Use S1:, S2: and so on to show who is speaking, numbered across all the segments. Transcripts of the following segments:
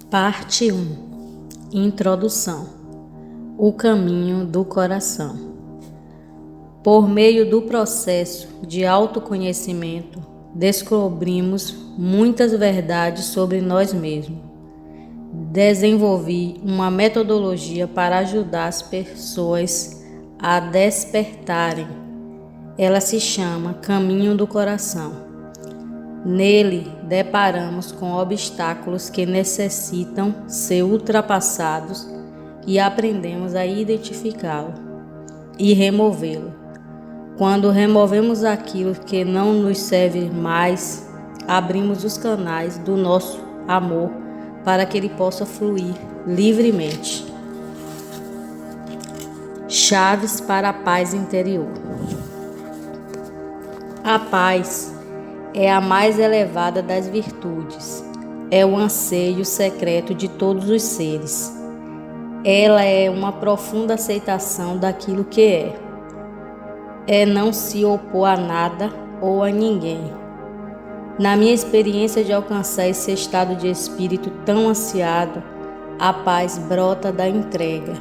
S1: Parte 1. Introdução. O caminho do coração. Por meio do processo de autoconhecimento, descobrimos muitas verdades sobre nós mesmos. Desenvolvi uma metodologia para ajudar as pessoas a despertarem. Ela se chama Caminho do Coração. Nele, deparamos com obstáculos que necessitam ser ultrapassados e aprendemos a identificá-lo e removê-lo. Quando removemos aquilo que não nos serve mais, abrimos os canais do nosso amor para que ele possa fluir livremente. Chaves para a paz interior. A paz é a mais elevada das virtudes. É o anseio secreto de todos os seres. Ela é uma profunda aceitação daquilo que é. É não se opor a nada ou a ninguém. Na minha experiência de alcançar esse estado de espírito tão ansiado, a paz brota da entrega.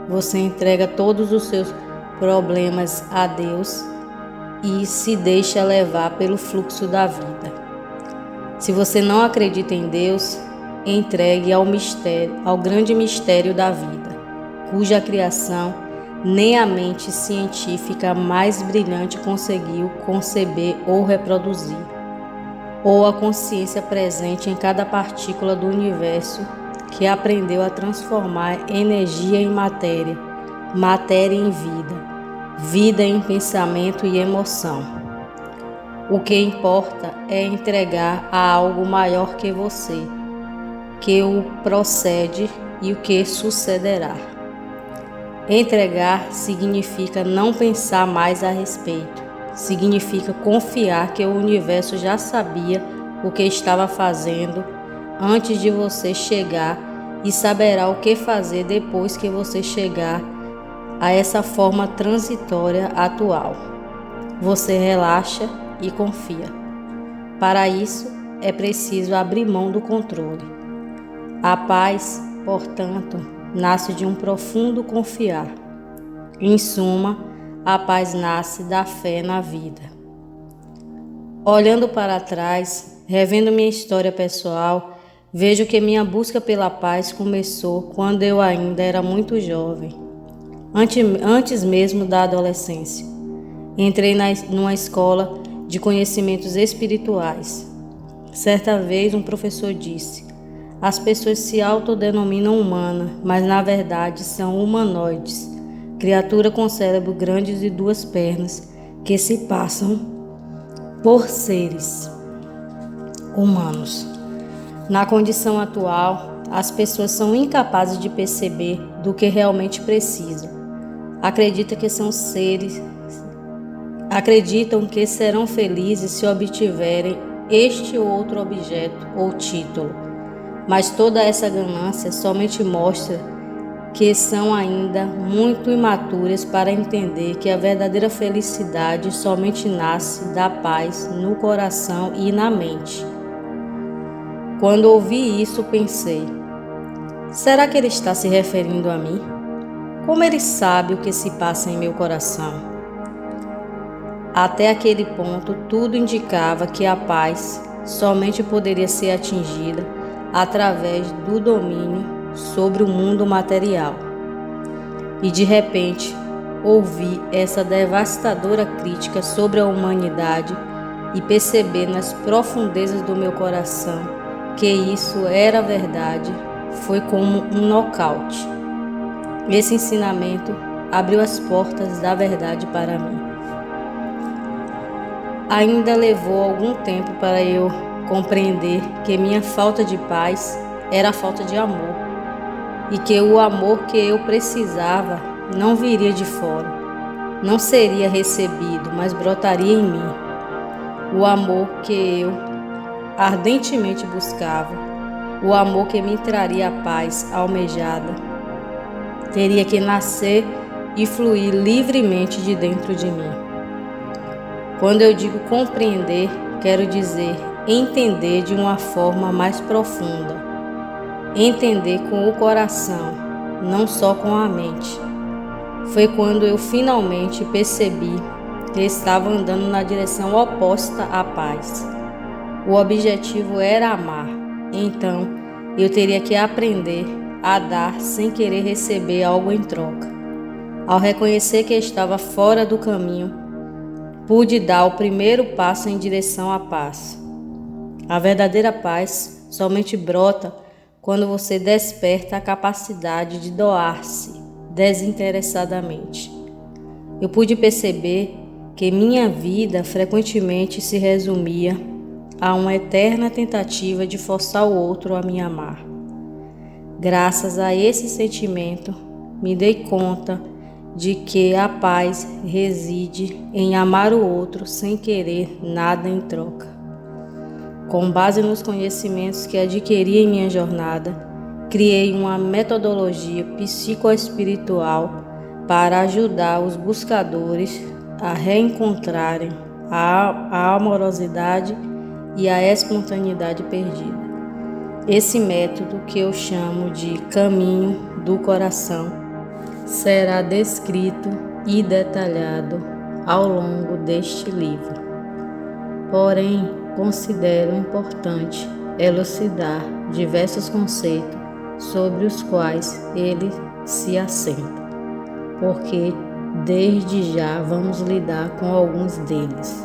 S1: Você entrega todos os seus problemas a Deus e se deixa levar pelo fluxo da vida. Se você não acredita em Deus, entregue ao grande mistério da vida, cuja criação nem a mente científica mais brilhante conseguiu conceber ou reproduzir, ou a consciência presente em cada partícula do universo que aprendeu a transformar energia em matéria, matéria em vida, vida em pensamento e emoção. O que importa é entregar a algo maior que você, que o procede e o que sucederá. Entregar significa não pensar mais a respeito, significa confiar que o universo já sabia o que estava fazendo antes de você chegar e saberá o que fazer depois que você chegar a essa forma transitória atual. Você relaxa e confia. Para isso, é preciso abrir mão do controle. A paz, portanto, nasce de um profundo confiar. Em suma, a paz nasce da fé na vida. Olhando para trás, revendo minha história pessoal, vejo que minha busca pela paz começou quando eu ainda era muito jovem. Antes mesmo da adolescência, entrei numa escola de conhecimentos espirituais. Certa vez um professor disse: as pessoas se autodenominam humanas, mas na verdade são humanoides, criatura com cérebro grandes e duas pernas que se passam por seres humanos. Na condição atual, as pessoas são incapazes de perceber do que realmente precisam. Acreditam que serão felizes se obtiverem este ou outro objeto ou título, mas toda essa ganância somente mostra que são ainda muito imaturas para entender que a verdadeira felicidade somente nasce da paz no coração e na mente. Quando ouvi isso, pensei: será que ele está se referindo a mim? Como ele sabe o que se passa em meu coração? Até aquele ponto, tudo indicava que a paz somente poderia ser atingida através do domínio sobre o mundo material. E de repente, ouvi essa devastadora crítica sobre a humanidade e perceber nas profundezas do meu coração que isso era verdade. Foi como um nocaute. Esse ensinamento abriu as portas da verdade para mim. Ainda levou algum tempo para eu compreender que minha falta de paz era a falta de amor e que o amor que eu precisava não viria de fora, não seria recebido, mas brotaria em mim. O amor que eu ardentemente buscava, o amor que me traria a paz almejada, teria que nascer e fluir livremente de dentro de mim. Quando eu digo compreender, quero dizer entender de uma forma mais profunda. entender com o coração, não só com a mente. Foi quando eu finalmente percebi que estava andando na direção oposta à paz. O objetivo era amar, então eu teria que aprender a dar sem querer receber algo em troca. Ao reconhecer que estava fora do caminho, pude dar o primeiro passo em direção à paz. A verdadeira paz somente brota quando você desperta a capacidade de doar-se desinteressadamente. Eu pude perceber que minha vida frequentemente se resumia a uma eterna tentativa de forçar o outro a me amar. Graças a esse sentimento, me dei conta de que a paz reside em amar o outro sem querer nada em troca. Com base nos conhecimentos que adquiri em minha jornada, criei uma metodologia psicoespiritual para ajudar os buscadores a reencontrarem a amorosidade e a espontaneidade perdida. Esse método, que eu chamo de caminho do coração, será descrito e detalhado ao longo deste livro. Porém, considero importante elucidar diversos conceitos sobre os quais ele se assenta, porque desde já vamos lidar com alguns deles.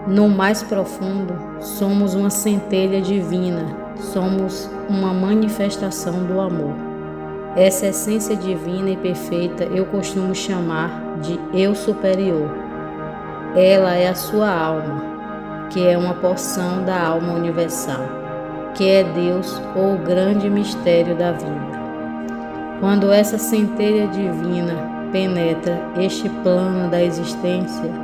S1: No mais profundo, somos uma centelha divina, somos uma manifestação do amor. Essa essência divina e perfeita eu costumo chamar de Eu Superior. Ela é a sua alma, que é uma porção da alma universal, que é Deus ou o grande mistério da vida. Quando essa centelha divina penetra este plano da existência,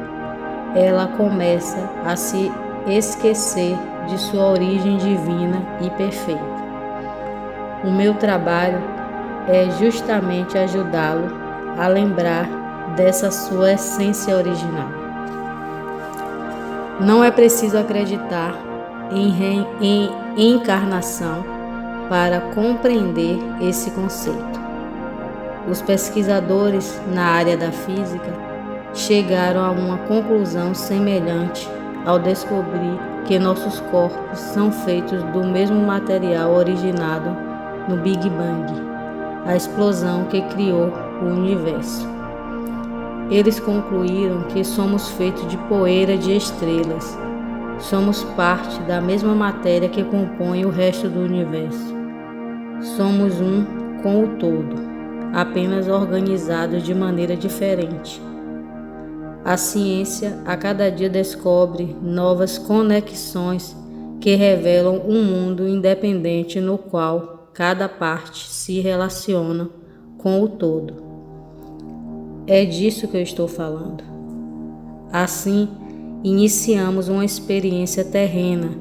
S1: ela começa a se esquecer de sua origem divina e perfeita. O meu trabalho é justamente ajudá-lo a lembrar dessa sua essência original. Não é preciso acreditar em encarnação para compreender esse conceito. Os pesquisadores na área da física chegaram a uma conclusão semelhante ao descobrir que nossos corpos são feitos do mesmo material originado no Big Bang, a explosão que criou o universo. Eles concluíram que somos feitos de poeira de estrelas. Somos parte da mesma matéria que compõe o resto do universo. Somos um com o todo, apenas organizados de maneira diferente. A ciência a cada dia descobre novas conexões que revelam um mundo independente no qual cada parte se relaciona com o todo. É disso que eu estou falando. Assim, iniciamos uma experiência terrena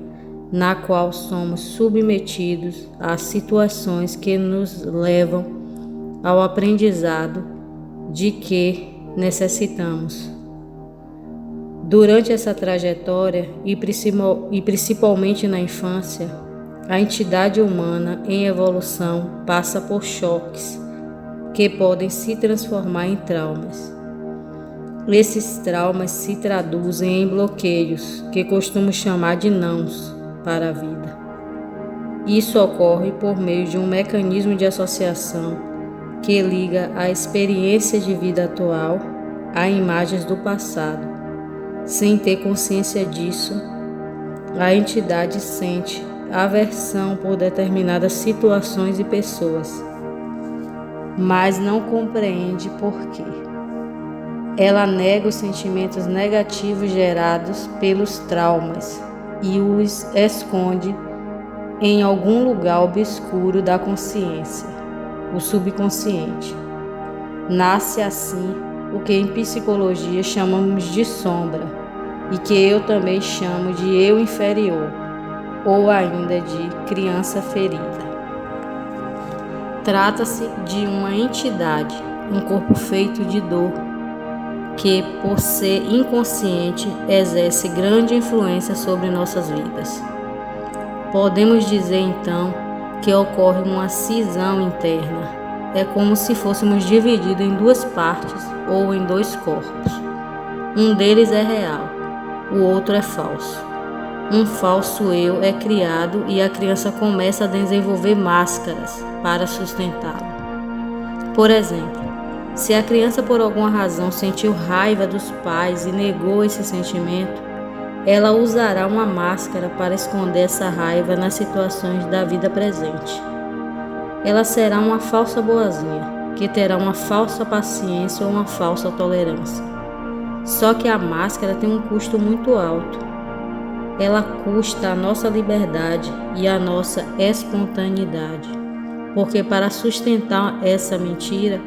S1: na qual somos submetidos a situações que nos levam ao aprendizado de que necessitamos. Durante essa trajetória, e principalmente na infância, a entidade humana em evolução passa por choques que podem se transformar em traumas. Esses traumas se traduzem em bloqueios, que costumo chamar de nãos para a vida. Isso ocorre por meio de um mecanismo de associação que liga a experiência de vida atual a imagens do passado. Sem ter consciência disso, a entidade sente aversão por determinadas situações e pessoas, mas não compreende por quê. Ela nega os sentimentos negativos gerados pelos traumas e os esconde em algum lugar obscuro da consciência, o subconsciente. Nasce assim o que em psicologia chamamos de sombra e que eu também chamo de eu inferior, ou ainda de criança ferida. Trata-se de uma entidade, um corpo feito de dor, que, por ser inconsciente, exerce grande influência sobre nossas vidas. Podemos dizer, então, que ocorre uma cisão interna. É como se fôssemos divididos em duas partes ou em dois corpos. Um deles é real, o outro é falso. Um falso eu é criado e a criança começa a desenvolver máscaras para sustentá-lo. Por exemplo, se a criança por alguma razão sentiu raiva dos pais e negou esse sentimento, ela usará uma máscara para esconder essa raiva nas situações da vida presente. Ela será uma falsa boazinha, que terá uma falsa paciência ou uma falsa tolerância. Só que a máscara tem um custo muito alto. Ela custa a nossa liberdade e a nossa espontaneidade. Porque para sustentar essa mentira,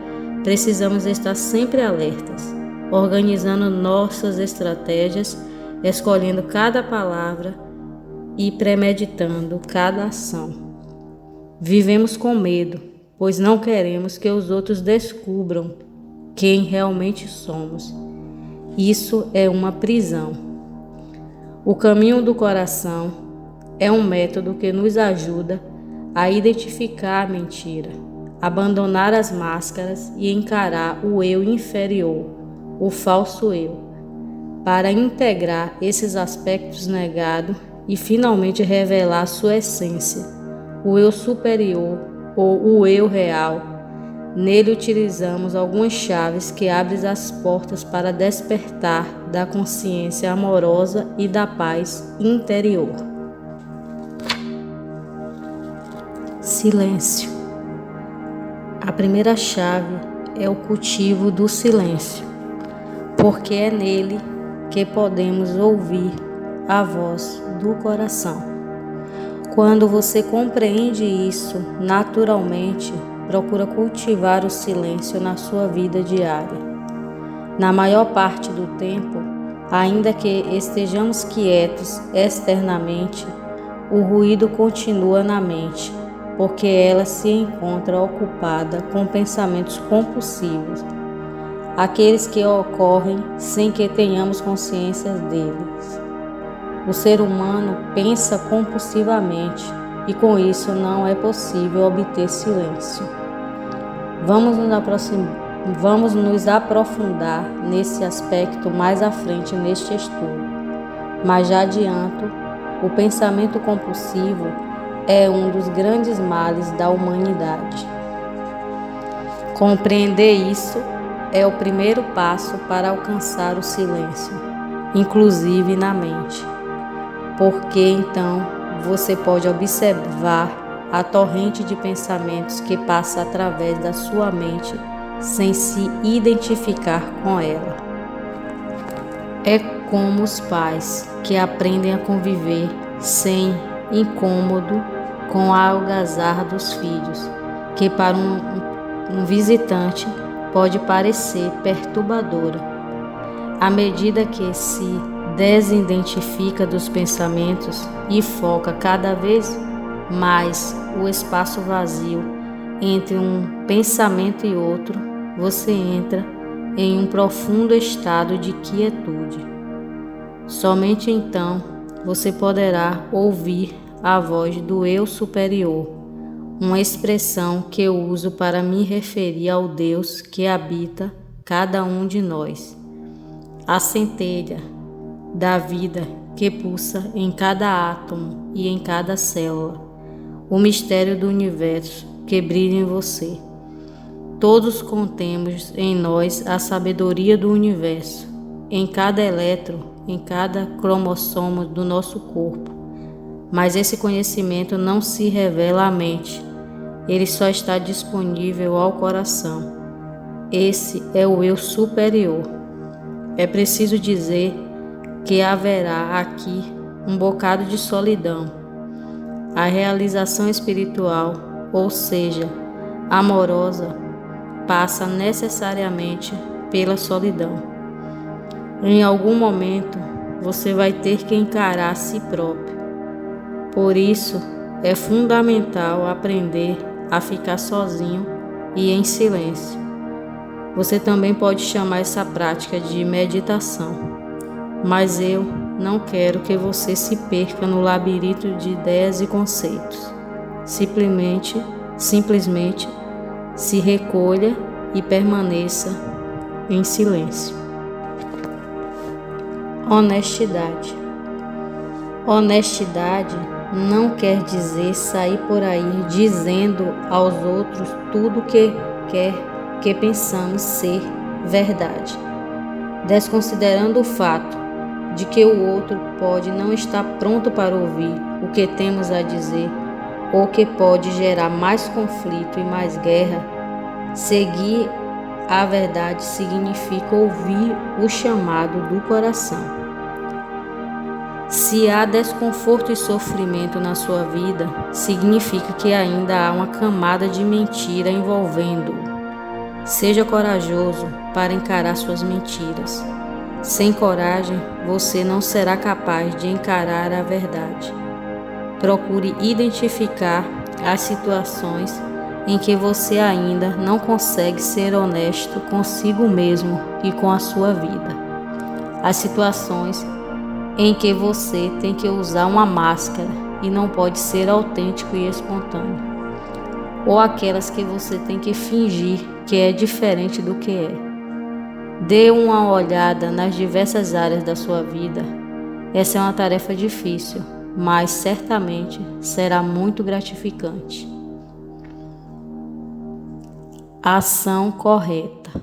S1: precisamos estar sempre alertas, organizando nossas estratégias, escolhendo cada palavra e premeditando cada ação. Vivemos com medo, pois não queremos que os outros descubram quem realmente somos. Isso é uma prisão. O caminho do coração é um método que nos ajuda a identificar a mentira, abandonar as máscaras e encarar o eu inferior, o falso eu, para integrar esses aspectos negados e finalmente revelar sua essência, o eu superior ou o eu real. Nele utilizamos algumas chaves que abrem as portas para despertar da consciência amorosa e da paz interior. Silêncio. A primeira chave é o cultivo do silêncio, porque é nele que podemos ouvir a voz do coração. Quando você compreende isso, naturalmente, procura cultivar o silêncio na sua vida diária. Na maior parte do tempo, ainda que estejamos quietos externamente, o ruído continua na mente, porque ela se encontra ocupada com pensamentos compulsivos, aqueles que ocorrem sem que tenhamos consciência deles. O ser humano pensa compulsivamente e com isso não é possível obter silêncio. Vamos nos aprofundar nesse aspecto mais à frente neste estudo, mas já adianto, o pensamento compulsivo é um dos grandes males da humanidade. Compreender isso é o primeiro passo para alcançar o silêncio, inclusive na mente, porque então você pode observar a torrente de pensamentos que passa através da sua mente sem se identificar com ela. É como os pais que aprendem a conviver sem incômodo com a algazarra dos filhos, que para um visitante pode parecer perturbadora. À medida que se desidentifica dos pensamentos e foca cada vez mais o espaço vazio entre um pensamento e outro, você entra em um profundo estado de quietude. Somente então você poderá ouvir a voz do eu superior, uma expressão que eu uso para me referir ao Deus que habita cada um de nós, a centelha da vida que pulsa em cada átomo e em cada célula, o mistério do universo que brilha em você. Todos contemos em nós a sabedoria do universo, em cada elétron, em cada cromossomo do nosso corpo. Mas esse conhecimento não se revela à mente, ele só está disponível ao coração. Esse é o eu superior. É preciso dizer que haverá aqui um bocado de solidão. A realização espiritual, ou seja, amorosa, passa necessariamente pela solidão. Em algum momento, você vai ter que encarar a si próprio. Por isso, é fundamental aprender a ficar sozinho e em silêncio. Você também pode chamar essa prática de meditação, mas eu não quero que você se perca no labirinto de ideias e conceitos. simplesmente se recolha e permaneça em silêncio. Honestidade. Honestidade não quer dizer sair por aí dizendo aos outros tudo que pensamos ser verdade, desconsiderando o fato de que o outro pode não estar pronto para ouvir o que temos a dizer ou que pode gerar mais conflito e mais guerra. Seguir a verdade significa ouvir o chamado do coração. Se há desconforto e sofrimento na sua vida, significa que ainda há uma camada de mentira envolvendo-o. Seja corajoso para encarar suas mentiras. Sem coragem, você não será capaz de encarar a verdade. Procure identificar as situações em que você ainda não consegue ser honesto consigo mesmo e com a sua vida. As situações em que você tem que usar uma máscara e não pode ser autêntico e espontâneo. Ou aquelas que você tem que fingir que é diferente do que é. Dê uma olhada nas diversas áreas da sua vida. Essa é uma tarefa difícil, mas certamente será muito gratificante. Ação correta.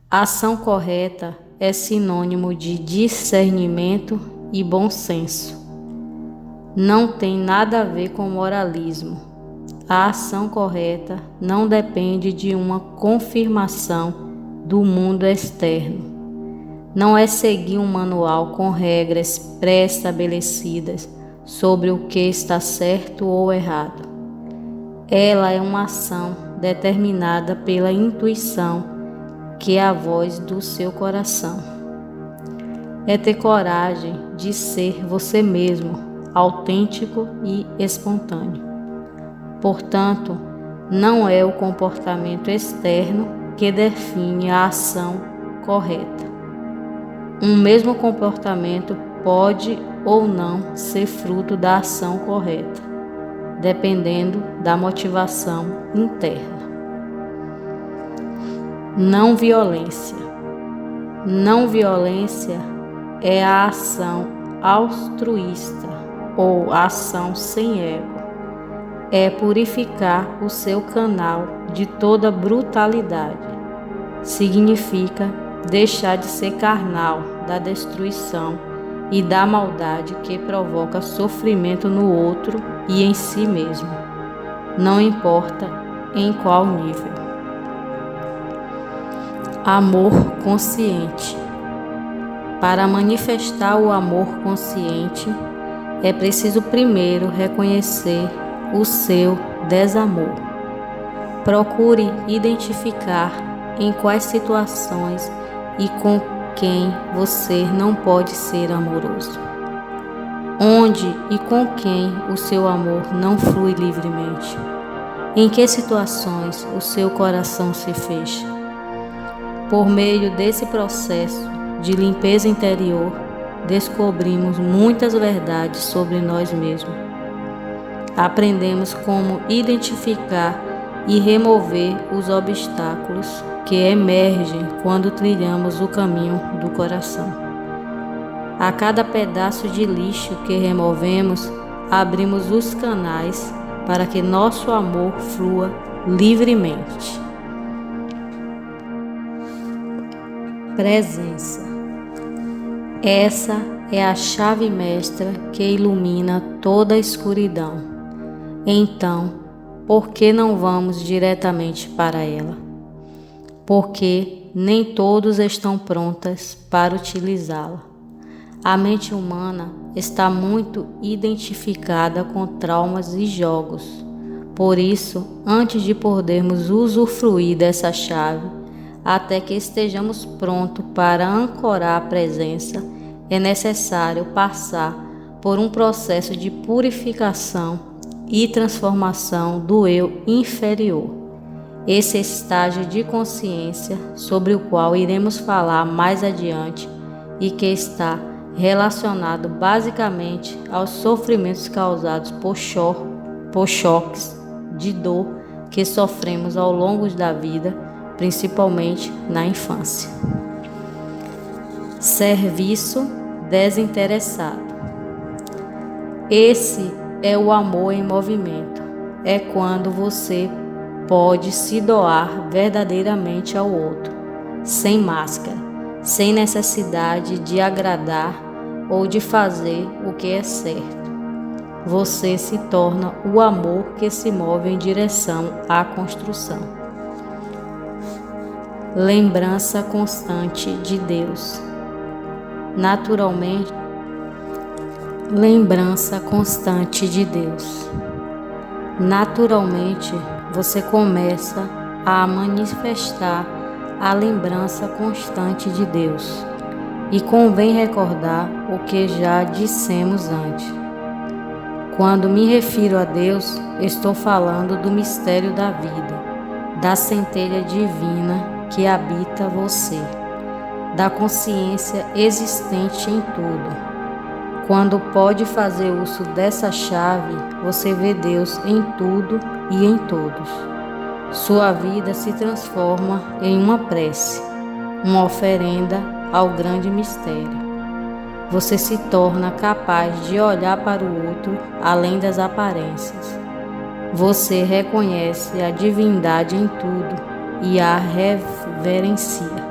S1: Ação correta é sinônimo de discernimento e bom senso. Não tem nada a ver com moralismo. A ação correta não depende de uma confirmação do mundo externo. Não é seguir um manual com regras pré-estabelecidas sobre o que está certo ou errado. Ela é uma ação determinada pela intuição, que é a voz do seu coração. É ter coragem de ser você mesmo, autêntico e espontâneo. Portanto, não é o comportamento externo que define a ação correta. Um mesmo comportamento pode ou não ser fruto da ação correta, dependendo da motivação interna. Não violência. Não violência é a ação altruísta ou ação sem ego. É purificar o seu canal de toda brutalidade. Significa deixar de ser carnal da destruição e da maldade que provoca sofrimento no outro e em si mesmo, não importa em qual nível. Amor consciente. Para manifestar o amor consciente, é preciso primeiro reconhecer o seu desamor. Procure identificar em quais situações e com quem você não pode ser amoroso. Onde e com quem o seu amor não flui livremente. Em que situações o seu coração se fecha. Por meio desse processo de limpeza interior, descobrimos muitas verdades sobre nós mesmos. Aprendemos como identificar e remover os obstáculos que emergem quando trilhamos o caminho do coração. A cada pedaço de lixo que removemos, abrimos os canais para que nosso amor flua livremente. Presença. Essa é a chave mestra que ilumina toda a escuridão. Então, por que não vamos diretamente para ela? Porque nem todos estão prontos para utilizá-la. A mente humana está muito identificada com traumas e jogos. Por isso, antes de podermos usufruir dessa chave, até que estejamos prontos para ancorar a presença, é necessário passar por um processo de purificação e transformação do eu inferior. Esse estágio de consciência sobre o qual iremos falar mais adiante e que está relacionado basicamente aos sofrimentos causados por choques de dor que sofremos ao longo da vida, principalmente na infância. Serviço desinteressado. Esse é o amor em movimento. É quando você pode se doar verdadeiramente ao outro, sem máscara, sem necessidade de agradar ou de fazer o que é certo. Você se torna o amor que se move em direção à construção. Lembrança constante de Deus. Naturalmente, lembrança constante de Deus. Naturalmente, você começa a manifestar a lembrança constante de Deus. E convém recordar o que já dissemos antes. Quando me refiro a Deus, estou falando do mistério da vida, da centelha divina que habita você, da consciência existente em tudo. Quando pode fazer uso dessa chave, você vê Deus em tudo e em todos. Sua vida se transforma em uma prece, uma oferenda ao grande mistério. Você se torna capaz de olhar para o outro além das aparências. Você reconhece a divindade em tudo e a reverencia.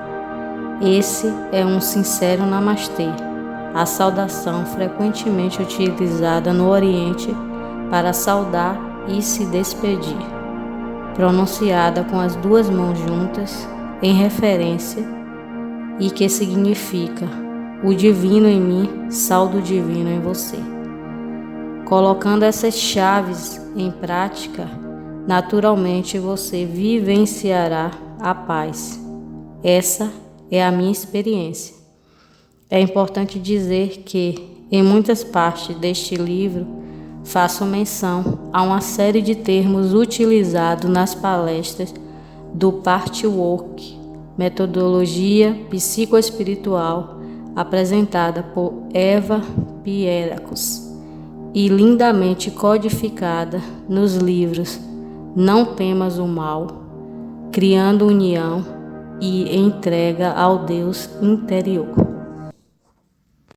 S1: Esse é um sincero namastê, a saudação frequentemente utilizada no Oriente para saudar e se despedir, pronunciada com as duas mãos juntas em referência e que significa: o divino em mim, saldo divino em você. Colocando essas chaves em prática, naturalmente você vivenciará a paz. Essa é a minha experiência. É importante dizer que, em muitas partes deste livro, faço menção a uma série de termos utilizados nas palestras do Pathwork, metodologia psicoespiritual, apresentada por Eva Pierrakos e lindamente codificada nos livros Não Temas o Mal, Criando União e Entrega ao Deus Interior.